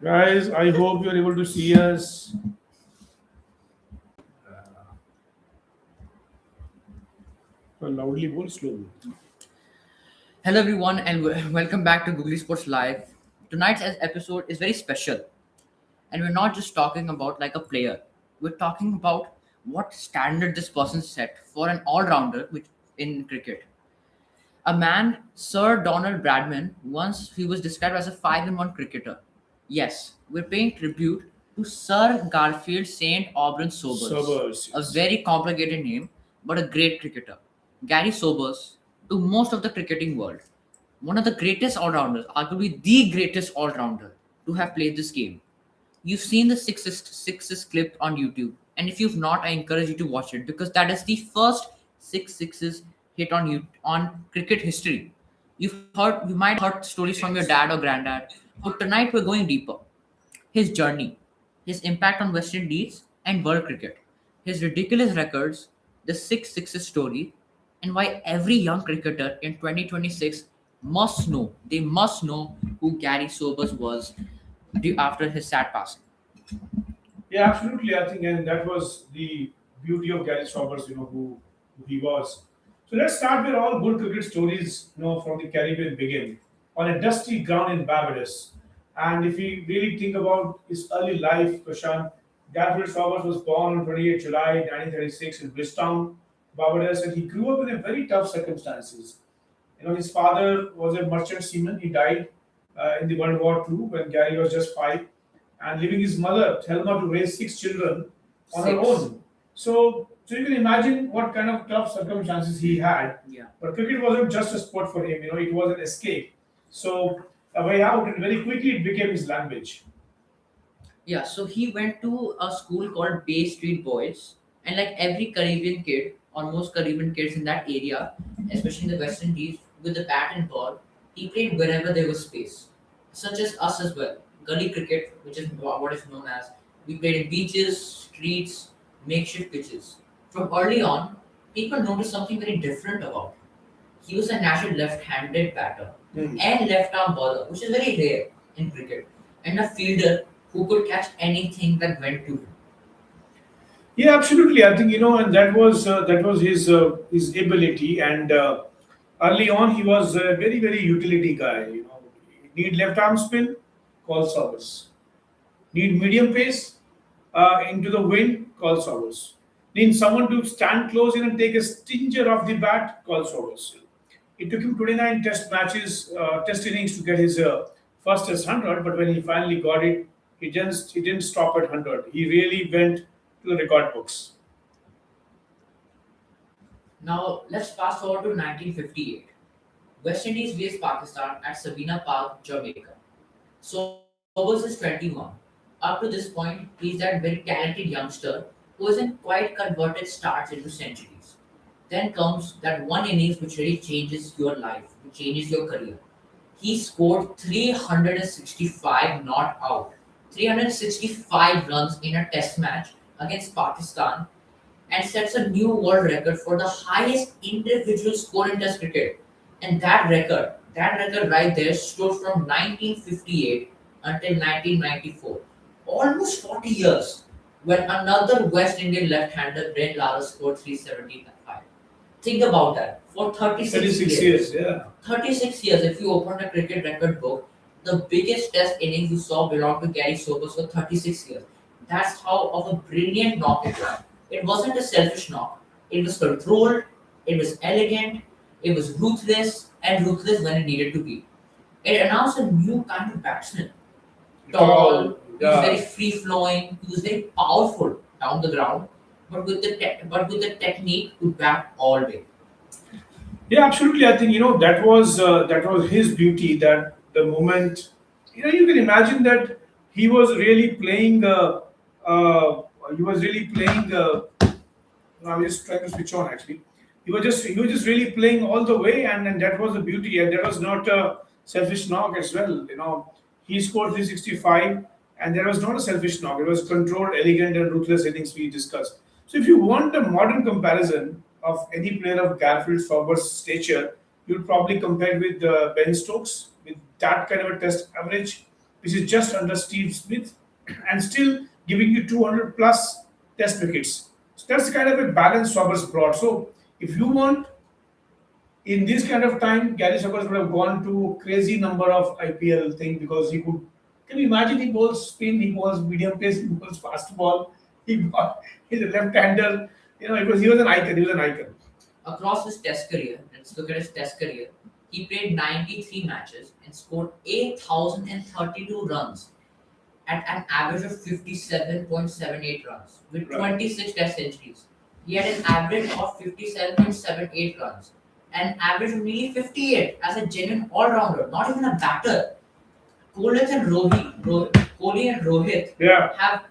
Guys, I hope you're able to see us. Loudly, bold, slowly. Hello, everyone, and welcome back to Googly Sports Live. Tonight's episode is very special, and we're not just talking about like a player. We're talking about what standard this person set for an all-rounder which in cricket. A man, Sir Donald Bradman, once he was described as a five-in-one cricketer. Yes, we're paying tribute to Sir Garfield Saint Auburn Sobers, Sobers, a yes. very complicated name, but a great cricketer. Gary Sobers, to most of the cricketing world, one of the greatest all-rounders, arguably the greatest all-rounder to have played this game. You've seen the sixes clipped on YouTube, and if you've not, I encourage you to watch it because that is the first six sixes hit on you on cricket history. You might have heard stories from your dad or granddad, but tonight we're going deeper. His journey, his impact on West Indies and world cricket, his ridiculous records, the six sixes story, and why every young cricketer in 2026 must know who Gary Sobers was after his sad passing. Yeah, absolutely. I think, and that was the beauty of Gareth Roberts, who he was. So let's start where all good cricket stories, from the Caribbean begin, on a dusty ground in Barbados. And if we really think about his early life, Prashant, Garfield Sobers was born on 28 July 1936 in Bridgetown, Barbados, and he grew up in a very tough circumstances. His father was a merchant seaman. He died in the World War II when Gary was just 5, and leaving his mother, Thelma, to raise six children on her Six. own. So you can imagine what kind of tough circumstances he had. Yeah. But cricket wasn't just a sport for him. It was an escape. So a way out, and very quickly it became his language. Yeah, so he went to a school called Bay Street Boys, and like every Caribbean kid, almost Caribbean kids in that area, especially in the West Indies, with the bat and ball, he played wherever there was space, such as us as well. Gully cricket, which is what is known as, we played in beaches, streets, makeshift pitches. From early on, people noticed something very different about him. He was a natural left-handed batter Hmm. and left-arm bowler, which is very rare in cricket, and a fielder who could catch anything that went to him. Yeah, absolutely. I think and that was his ability. And early on, he was a very very utility guy. Need left arm spin, call Sobers. Need medium pace into the wind, call Sobers. Need someone to stand close in and take a stinger off the bat, call Sobers. It took him 29 test matches, test innings to get his first test 100, but when he finally got it, he didn't stop at 100. He really went to the record books. Now let's fast forward to 1958. West Indies vs Pakistan at Sabina Park, Jamaica. Sobers is 21. Up to this point, he's that very talented youngster who hasn't quite converted starts into centuries. Then comes that one innings which really changes your life, which changes your career. He scored 365 not out, 365 runs in a test match against Pakistan and sets a new world record for the highest individual score in test cricket. And that record right there stood from 1958 until 1994, almost 40 years, when another West Indian left-hander, Brent Lara, scored 375. Think about that. For 36 36 years, years, yeah. 36 years, if you open a cricket record book, the biggest test innings you saw belonged to Gary Sobers for 36 years. That's how of a brilliant knock it was. It wasn't a selfish knock. It was controlled, it was elegant, it was ruthless, and ruthless when it needed to be. It announced a new kind of batsman. Tall, Tall, he was very yeah. free flowing, he was very powerful down the ground, but with the technique to bat all day. Yeah, absolutely. I think that was his beauty. That the moment, you can imagine that he was really playing. Uh, he was really playing. I was just trying to switch on. Actually, he was just really playing all the way, and that was the beauty. And that was not a selfish knock as well. He scored 365, and that was not a selfish knock. It was controlled, elegant, and ruthless innings we discussed. So, if you want a modern comparison of any player of Garfield Sobers' stature, you'll probably compare with Ben Stokes with that kind of a test average. which is just under Steve Smith, and still giving you 200 plus test wickets. So that's the kind of a balance Sobers brought. So if you want, in this kind of time, Gary Sobers would have gone to crazy number of IPL thing because he could. Can you imagine? He bowls spin, he bowls medium pace, he bowls fast ball. He's a left-hander. He was an icon. He was an icon. Across his test career, let's look at his test career. He played 93 matches and scored 8,032 runs at an average of 57.78 runs with Right. 26 test centuries. He had an average of 57.78 runs, an average of nearly 58 as a genuine all-rounder, not even a batter. Kohli and Rohit Yeah. have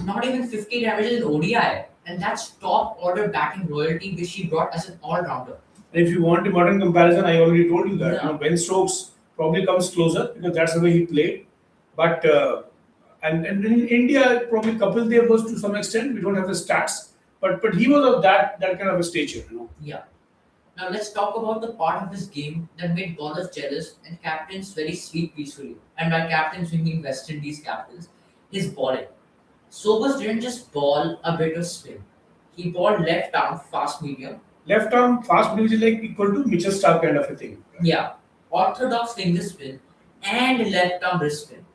not even 50 averages in ODI, and that's top order batting royalty which he brought as an all-rounder. And if you want a modern comparison, I already told you that. Yeah. Ben Stokes probably comes closer because that's the way he played. But and in India, probably Kapil Dev was to some extent. We don't have the stats, but he was of that kind of a stature. Yeah. Now let's talk about the part of his game that made bowlers jealous and captains very sweet peacefully. And by captains we mean West Indies captains, his bowling. Sobers didn't just ball a bit of spin. He bowled left arm fast medium. Left arm fast bowling is like equal to Mitchell Stark kind of a thing. Yeah. Orthodox finger spin and left arm wrist spin.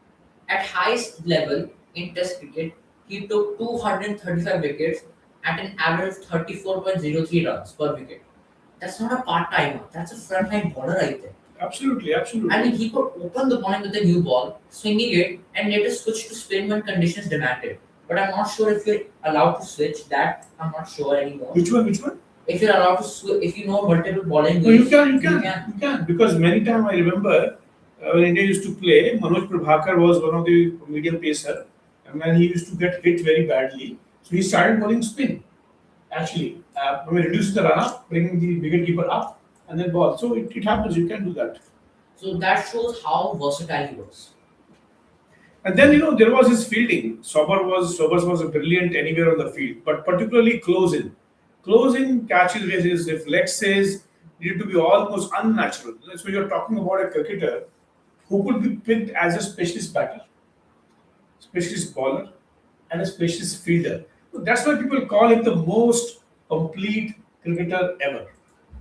At highest level in Test cricket, he took 235 wickets at an average of 34.03 runs per wicket. That's not a part timer. That's a frontline bowler right there. Absolutely, absolutely. I mean, he could open the bowling with a new ball, swinging it, and later switch to spin when conditions demanded. But I'm not sure if you're allowed to switch that. I'm not sure anymore. Which one? Which one? If you're allowed to switch, if you know multiple bowling No, you ways, can, you can, you can. Because many times I remember when India used to play, Manoj Prabhakar was one of the medium pacer, and then he used to get hit very badly. So he started bowling spin. Actually, when we reduce the run up, bringing the wicket keeper up, and then ball. So it happens. You can do that. So that shows how versatile he was. And then there was his fielding. Sobers was a brilliant anywhere on the field, but particularly close in catches where his reflexes needed to be almost unnatural. So you're talking about a cricketer who could be picked as a specialist batter, specialist bowler, and a specialist fielder. So that's why people call him the most complete cricketer ever.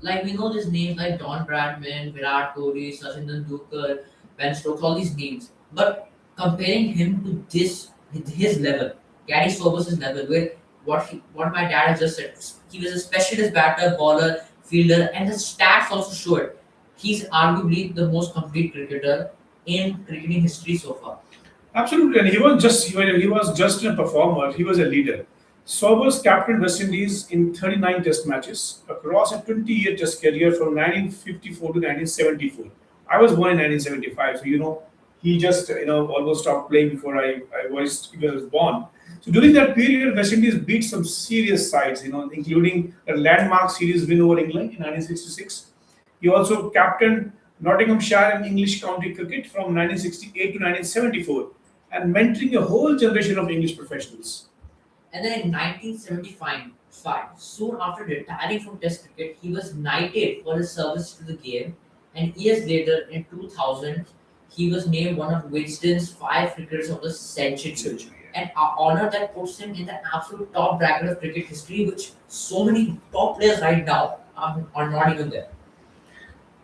Like we know these names like Don Bradman, Virat Kohli, Sachin Tendulkar, Ben Stokes, all these names. But comparing him to this, with his level, Gary Sobers' level, where what my dad has just said, he was a specialist batter, bowler, fielder, and the stats also show it. He's arguably the most complete cricketer in cricketing history so far. Absolutely, and he was just a performer. He was a leader. Sobers captained West Indies in 39 Test matches across a 20-year Test career from 1954 to 1974. I was born in 1975, so he just almost stopped playing before I was born. So during that period, West Indies beat some serious sides, including a landmark series win over England in 1966. He also captained Nottinghamshire in English county cricket from 1968 to 1974 and mentoring a whole generation of English professionals. And then in 1975, soon after retiring from Test cricket, he was knighted for his service to the game. And years later, in 2000, he was named one of Winston's 5 cricketers of the century. An honor that puts him in the absolute top bracket of cricket history, which so many top players right now are not even there.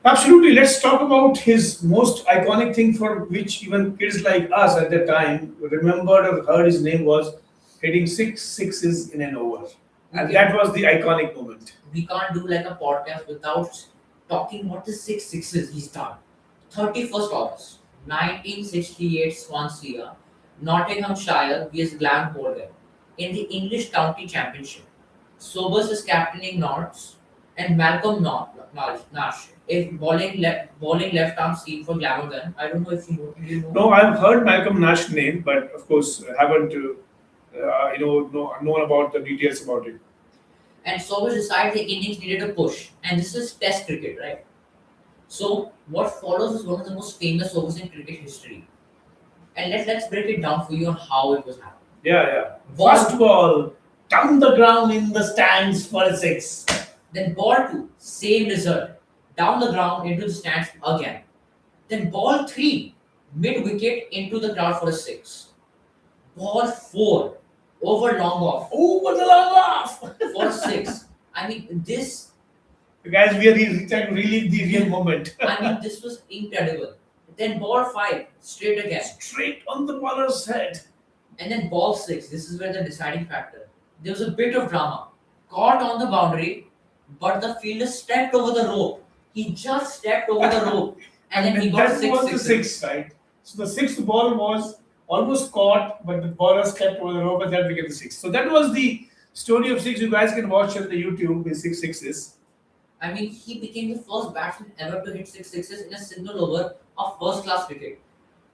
Absolutely. Let's talk about his most iconic thing for which even kids like us at the time remembered or heard his name was hitting six sixes in an over. And Okay. that was the iconic moment. We can't do like a podcast without talking about the 6 sixes he's done. 31st August, 1968 Swansea, Nottinghamshire vs Glamorgan in the English County Championship. Sobers is captaining Norths and Malcolm Nash is bowling left arm seam for Glamorgan. I don't know if you know. Do you know? No, I've heard Malcolm Nash's name, but of course haven't known about the details about it. And Sobers decided the innings needed a push. And this is Test cricket, right? So what follows is one of the most famous overs in cricket history. And let's break it down for you on how it was happening. Yeah, yeah. Ball First ball down the ground in the stands for a six. Then ball two, same result. Down the ground into the stands again. Then ball three, mid wicket into the crowd for a six. Ball four over long off Over the long off. for a six. I mean, this. Guys, we are trying to relive the real moment. I mean, this was incredible. Then ball five straight again, Straight on the bowler's head. and then ball six. This is where the deciding factor. There was a bit of drama. Caught on the boundary, but the fielder stepped over the rope. He just stepped over the rope, and then he And got that six was the sixes. sixth, right? So the sixth ball was almost caught, but the bowler stepped over the rope and that became the sixth. So that was the story of six. You guys can watch on the YouTube with six sixes. I mean, he became the first batsman ever to hit six sixes in a single over of first-class cricket.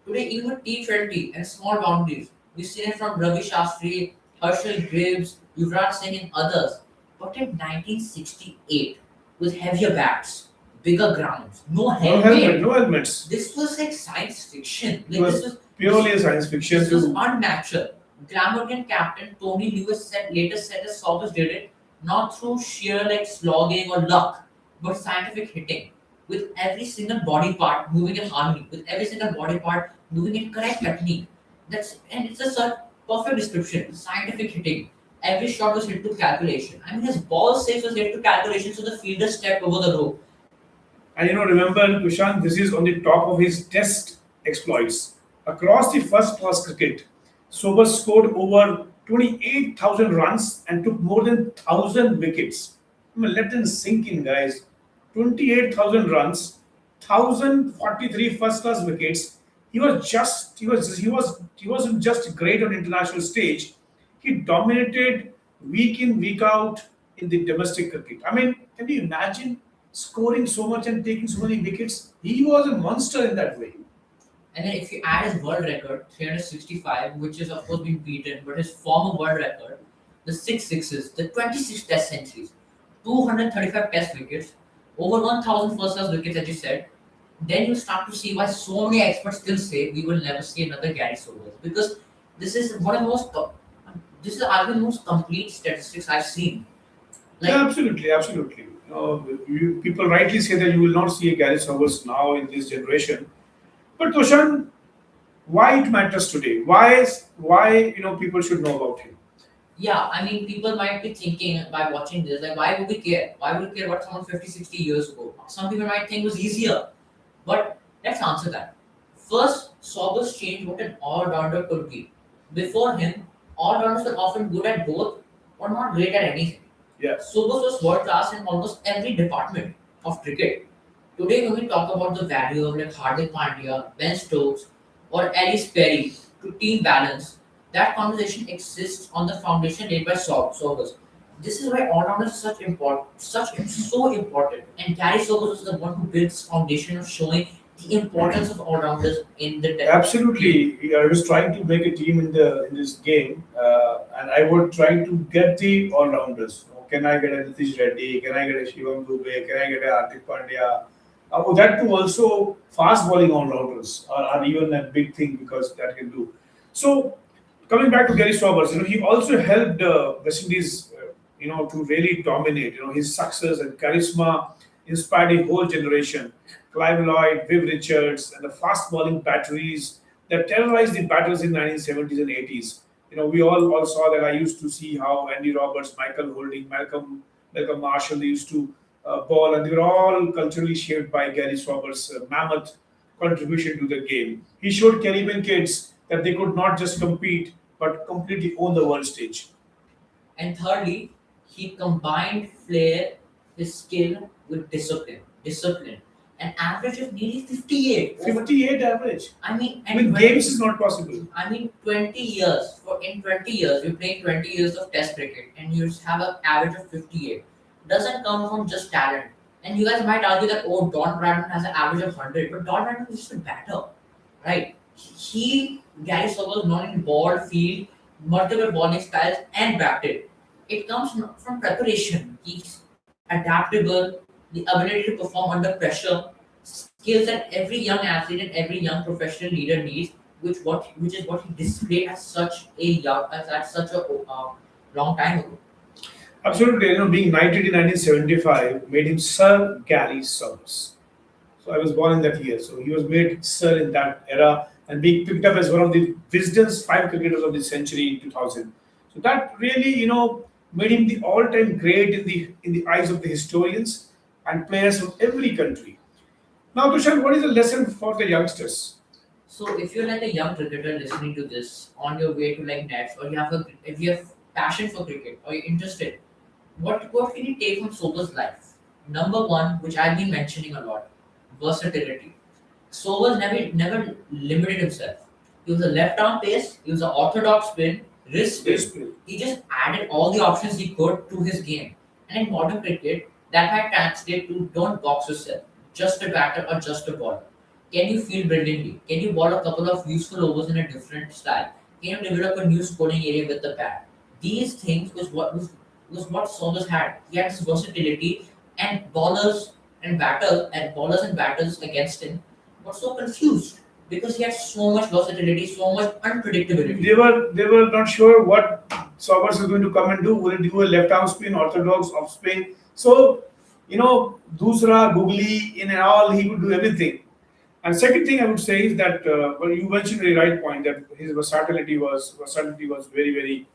Today, even with T20 and small boundaries, we've seen it from Ravi Shastri, Herschel Gibbs, Yuvraj Singh, and others. But in 1968, with heavier bats, bigger grounds, no No helmet, helmet, no helmets. this was like science fiction. It Like this was was purely a science fiction. this was To, unnatural. Glamorgan captain Tony Lewis later said that Sobers did it not through sheer like slogging or luck, but scientific hitting, with every single body part moving in harmony, with every single body part moving in correct technique. That's and it's a perfect description. Scientific hitting. Every shot was hit to calculation. I mean, his ball six was hit to calculation, so the fielder stepped over the rope. and remember, Kushan, this is on the top of his test exploits. Across the first class cricket, Sobers scored over 28,000 runs and took more than 1,000 wickets. I mean, let them sink in, guys. 28,000 runs, 1,043 first class wickets. He wasn't just great on international stage. He dominated week in, week out in the domestic cricket. I mean, can you imagine scoring so much and taking so many wickets? He was a monster in that way. And then if you add his world record, 365, which is of course been beaten, but his former world record, the six sixes, the 26 test centuries, 235 test wickets, over 1,000 first class wickets, as you said, then you start to see why so many experts still say we will never see another Garry Sobers. Because this is one of the this is arguably the most complete statistics I've seen. Yeah, Like, absolutely, absolutely. People rightly say that you will not see a Gareth Sobers now in this generation. But Toshan, why it matters today? Why people should know about him? yeah, I mean, people might be thinking by watching this, like, why would we care? Why would we care about someone 50, 60 years ago? Some people might think it was easier. But let's answer that. First, Sobers changed what an all-rounder could be. Before him, all-rounders were often good at both or not great at anything. Yeah, Sobers was world class in almost every department of cricket. Today, when we talk about the value of like Hardik Pandya, Ben Stokes, or Alice Perry to team balance, that conversation exists on the foundation laid by Sobers. This is why all-rounders are so important. And Gary Sobers was the one who built this foundation of showing the importance of all-rounders in the team. absolutely. I was trying to make a team in this game, and I would try to get the all rounders. Can I get a Nitish Reddy? Can I get a Shivam Dubey? Can I get a Hardik Pandya? That too also fast bowling all rounders are even a big thing because that can do. So coming back to Gary Sobers, he also helped West Indies, to really dominate. His success and charisma inspired a whole generation. Clive Lloyd, Viv Richards, and the fast bowling batteries that terrorized the batters in 1970s and 80s. We all saw that. I used to see how Andy Roberts, Michael Holding, Malcolm Marshall, they used to bowl, and they were all culturally shaped by Gary Sobers' mammoth contribution to the game. He showed Caribbean kids that they could not just compete but completely own the world stage. And thirdly, he combined flair, his skill with discipline. Discipline. An average of nearly 58. 58 average. I mean, and With 20, games is not possible. I mean, 20 years. In 20 years, you're playing 20 years of Test cricket, and you have an average of 58. Doesn't come from just talent. And you guys might argue that Don Bradman has an average of 100, but Don Bradman is just a batter, right? Gary Sobers not only ball, field, multiple bowling styles, and batted. It comes from preparation. He's adaptable, the ability to perform under pressure, skills that every young athlete and every young professional leader needs, which is what he displayed at such a long time ago. Absolutely, being knighted in 1975 made him Sir Gary Sobers. So I was born in that year. So he was made sir in that era and being picked up as one of the wisdom's five cricketers of the century in 2000. So that really, made him the all-time great in the eyes of the historians and players from every country. Now, Tushar, what is the lesson for the youngsters? So if you're like a young cricketer listening to this on your way to like nets, or if you have passion for cricket or you're interested, what can you take from Sober's life? Number one, which I've been mentioning a lot, versatility. Sobers never limited himself. He was a left arm pace, he was an orthodox spin, wrist spin. Discipline. He just added all the options he could to his game. And in modern cricket, that had translated to don't box yourself, just a batter or just a bowler. Can you field brilliantly? Can you bowl a couple of useful overs in a different style? Can you develop a new scoring area with the bat? These things was what Sobers had. He had this versatility, and bowlers and batters against him were so confused because he had so much versatility, so much unpredictability. They were not sure what Sobers is going to come and do. Will he do a left arm spin, orthodox off spin? So, Dusra, Googly, in and all, he could do everything. And second thing I would say is that well, you mentioned a right point that his versatility was very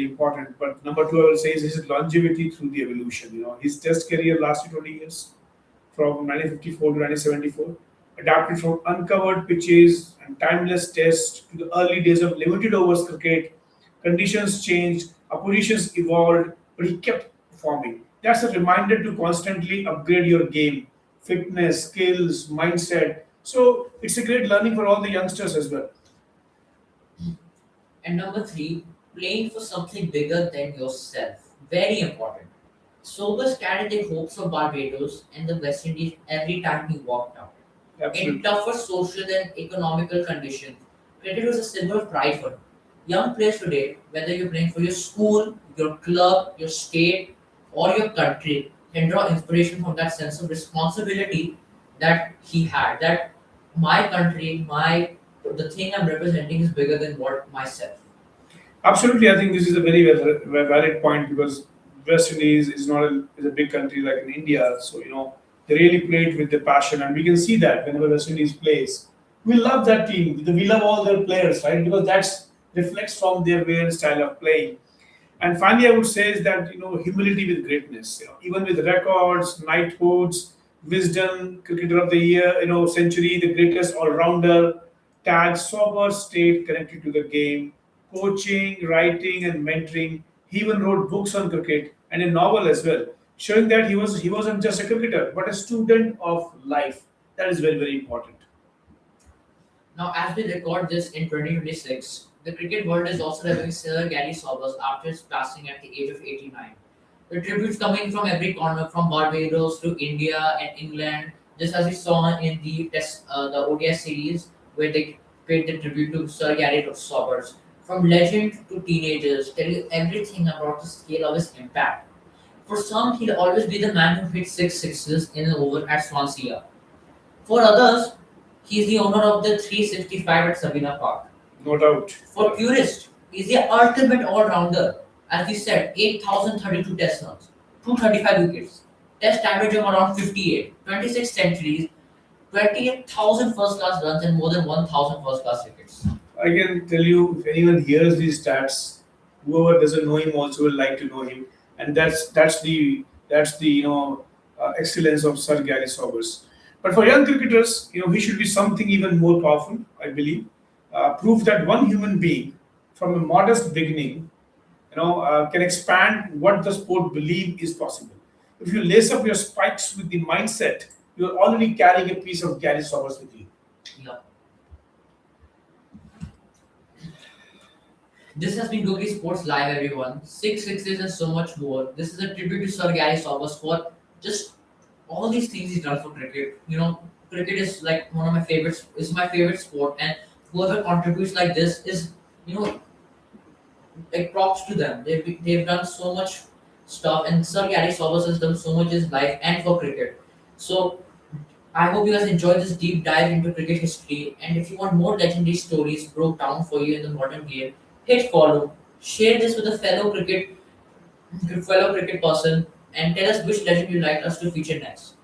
important. But number two, I will say is his longevity through the evolution. His Test career lasted 20 years from 1954 to 1974, adapted from uncovered pitches and timeless tests to the early days of limited overs cricket. Conditions changed, oppositions evolved, but he kept performing. That's a reminder to constantly upgrade your game, fitness, skills, mindset. So it's a great learning for all the youngsters as well. And number three, playing for something bigger than yourself. Very important. Sobers carried the hopes of Barbados and the West Indies every time he walked out. In Absolutely. tougher social and economical conditions, cricket was a symbol of pride for him. Young players today, whether you're playing for your school, your club, your state, or your country, can draw inspiration from that sense of responsibility that he had. That my country, the thing I'm representing is bigger than what myself. Absolutely, I think this is a very valid point because West Indies is a big country like in India, so they really play it with the passion, and we can see that whenever West Indies plays, we love that team. We love all their players, right? Because that's reflects from their way and style of playing. And finally, I would say is that humility with greatness. Even with records, knighthoods, wisdom, cricketer of the year, century, the greatest all-rounder, tag, sober, stayed connected to the game, coaching, writing, and mentoring. He even wrote books on cricket and a novel as well, showing that he wasn't just a cricketer but a student of life. That is very very important. Now, as we record this in 2026, the cricket world is also remembering Sir Gary Sobers after his passing at the age of 89. The tributes coming from every corner, from Barbados to India and England, just as we saw in the ODS series, where they paid the tribute to Sir Gary Sobers. From legend to teenagers, tell you everything about the scale of his impact. For some, he'll always be the man who hit six sixes in an over at Swansea. For others, he is the owner of the 365 at Sabina Park. No doubt. For purists, he is the ultimate all-rounder. As we said, 8,032 test runs, 235 wickets, test average of around 58, 26 centuries, 28,000 first-class runs and more than 1,000 first-class wickets. I can tell you, if anyone hears these stats, whoever doesn't know him also will like to know him, and that's the excellence of Sir Gary Sobers. But for young cricketers, he should be something even more powerful. I believe, proof that one human being from a modest beginning, can expand what the sport believe is possible. If you lace up your spikes with the mindset, you're already carrying a piece of Gary Sobers with you. Yeah. This has been Googly Sports Live, everyone. Six sixes and so much more. This is a tribute to Sir Gary Sobers for just all these things he's done for cricket. Cricket is like one of my favorites. Is my favorite sport, and whoever contributes like this is, you know, like props to them. They've done so much stuff, and Sir Gary Sobers has done so much in his life and for cricket. So I hope you guys enjoyed this deep dive into cricket history. And if you want more legendary stories broke down for you in the modern game, hit follow. Share this with a fellow cricket person, and tell us which legend you'd like us to feature next.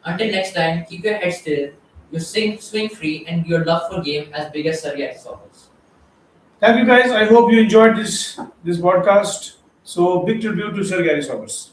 Until next time, keep your head still, your swing free, and your love for game as big as Garry Sobers. Thank you guys. I hope you enjoyed this podcast. So big tribute to Sir Garry Sobers.